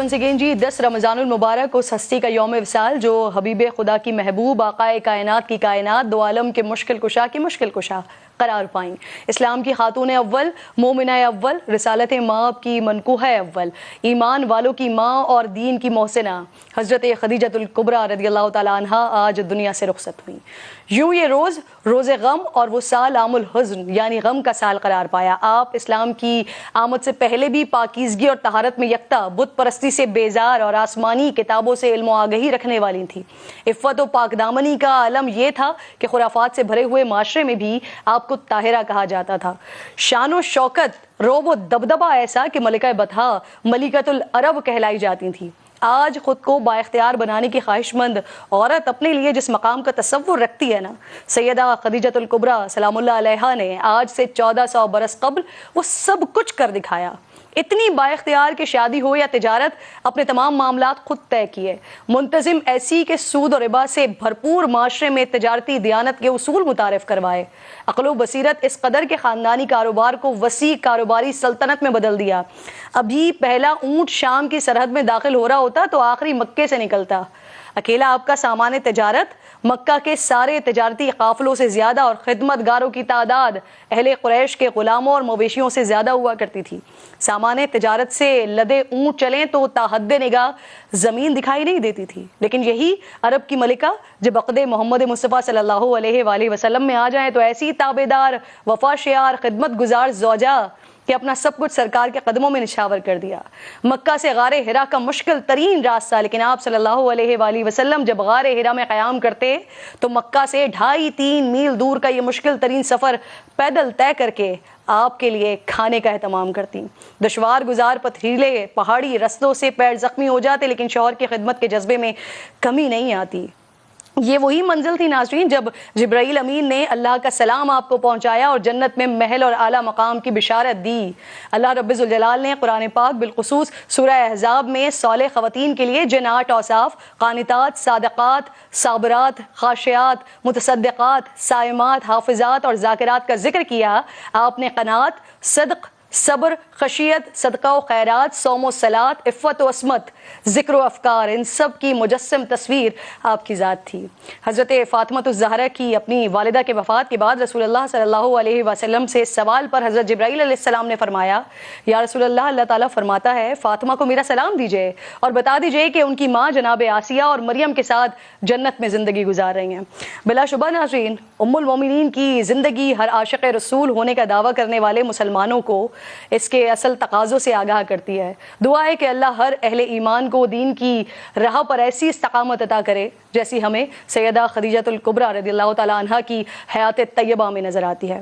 once again جی 10 رمضان المبارک اس ہستی کا یوم وصال جو حبیب خدا کی محبوب آقائے کائنات کی کائنات دو عالم کے مشکل کشا کی مشکل کشا قرار پائیں، اسلام کی خاتون اول، مومنہ اول، رسالت ماں کی منکوہ اول، ایمان والوں کی ماں اور دین کی محسنہ حضرت خدیجۃ الکبریٰ رضی اللہ تعالیٰ عنہا آج دنیا سے رخصت ہوئیں۔ یوں یہ روز غم اور وہ سال عام الحزن یعنی غم کا سال قرار پایا۔ آپ اسلام کی آمد سے پہلے بھی پاکیزگی اور طہارت میں یکتا، بت پرستی سے بیزار اور آسمانی کتابوں سے علم و آگہی رکھنے والی تھی۔ عفت و پاک دامنی کا عالم یہ تھا کہ خرافات سے بھرے ہوئے معاشرے میں بھی آپ کو طاہرہ کہا جاتا تھا۔ شان و شوکت، روب و دبدبہ ایسا کہ ملکہ بطحا ملکۃ العرب کہلائی جاتی تھی۔ آج خود کو بااختیار بنانے کی خواہش مند عورت اپنے لیے جس مقام کا تصور رکھتی ہے نا، سیدہ خدیجۃ الکبریٰ سلام اللہ علیہا نے آج سے 1400 برس قبل وہ سب کچھ کر دکھایا۔ اتنی بااختیار کہ شادی ہو یا تجارت اپنے تمام معاملات خود طے کیے، منتظم ایسی کہ سود و ربا سے بھرپور معاشرے میں تجارتی دیانت کے اصول متعارف کروائے۔ عقل و بصیرت اس قدر کے خاندانی کاروبار کو وسیع کاروباری سلطنت میں بدل دیا۔ ابھی پہلا اونٹ شام کی سرحد میں داخل ہو رہا ہوتا تو آخری مکے سے نکلتا۔ اکیلا آپ کا سامان تجارت مکہ کے سارے تجارتی قافلوں سے زیادہ اور خدمت گاروں کی تعداد اہل قریش کے غلاموں اور مویشیوں سے زیادہ ہوا کرتی تھی۔ سامان تجارت سے لدے اونٹ چلیں تو تا حد نگاہ زمین دکھائی نہیں دیتی تھی، لیکن یہی عرب کی ملکہ جب عقد محمد مصطفیٰ صلی اللہ علیہ وآلہ وسلم میں آ جائیں تو ایسی تابعدار، وفا شیار، خدمت گزار زوجہ کہ اپنا سب کچھ سرکار کے قدموں میں نشاور کر دیا۔ مکہ سے غار حرا کا مشکل ترین راستہ، لیکن آپ صلی اللہ علیہ وآلہ وسلم جب غار حرا میں قیام کرتے تو مکہ سے 2.5-3 میل دور کا یہ مشکل ترین سفر پیدل طے کر کے آپ کے لیے کھانے کا اہتمام کرتی۔ دشوار گزار پتھریلے پہاڑی رستوں سے پیر زخمی ہو جاتے، لیکن شوہر کی خدمت کے جذبے میں کمی نہیں آتی۔ یہ وہی منزل تھی ناظرین جب جبرائیل امین نے اللہ کا سلام آپ کو پہنچایا اور جنت میں محل اور اعلیٰ مقام کی بشارت دی۔ اللہ رب ذوالجلال نے قرآن پاک بالخصوص سورہ احزاب میں صالح خواتین کے لیے جن 8 اوصاف قانتات، صادقات، صابرات، خاشعات، متصدقات، صائمات، حافظات اور ذاکرات کا ذکر کیا، آپ نے قناعت، صدق، صبر، خشیت، صدقہ و خیرات، صوم و صلات، عفت و عصمت، ذکر و افکار، ان سب کی مجسم تصویر آپ کی ذات تھی۔ حضرت فاطمۃ الزہرا کی اپنی والدہ کے وفات کے بعد رسول اللہ صلی اللہ علیہ وسلم سے سوال پر حضرت جبرائیل علیہ السلام نے فرمایا، یا رسول اللہ، اللہ تعالیٰ فرماتا ہے فاطمہ کو میرا سلام دیجئے اور بتا دیجئے کہ ان کی ماں جناب آسیہ اور مریم کے ساتھ جنت میں زندگی گزار رہی ہیں۔ بلا شبہ ناظرین، ام المومنین کی زندگی ہر عاشق رسول ہونے کا دعویٰ کرنے والے مسلمانوں کو اس کے اصل تقاضوں سے آگاہ کرتی ہے۔ دعا ہے کہ اللہ ہر اہل ایمان کو دین کی راہ پر ایسی استقامت عطا کرے جیسی ہمیں سیدہ خدیجۃ الکبریٰ رضی اللہ تعالیٰ عنہا کی حیات طیبہ میں نظر آتی ہے۔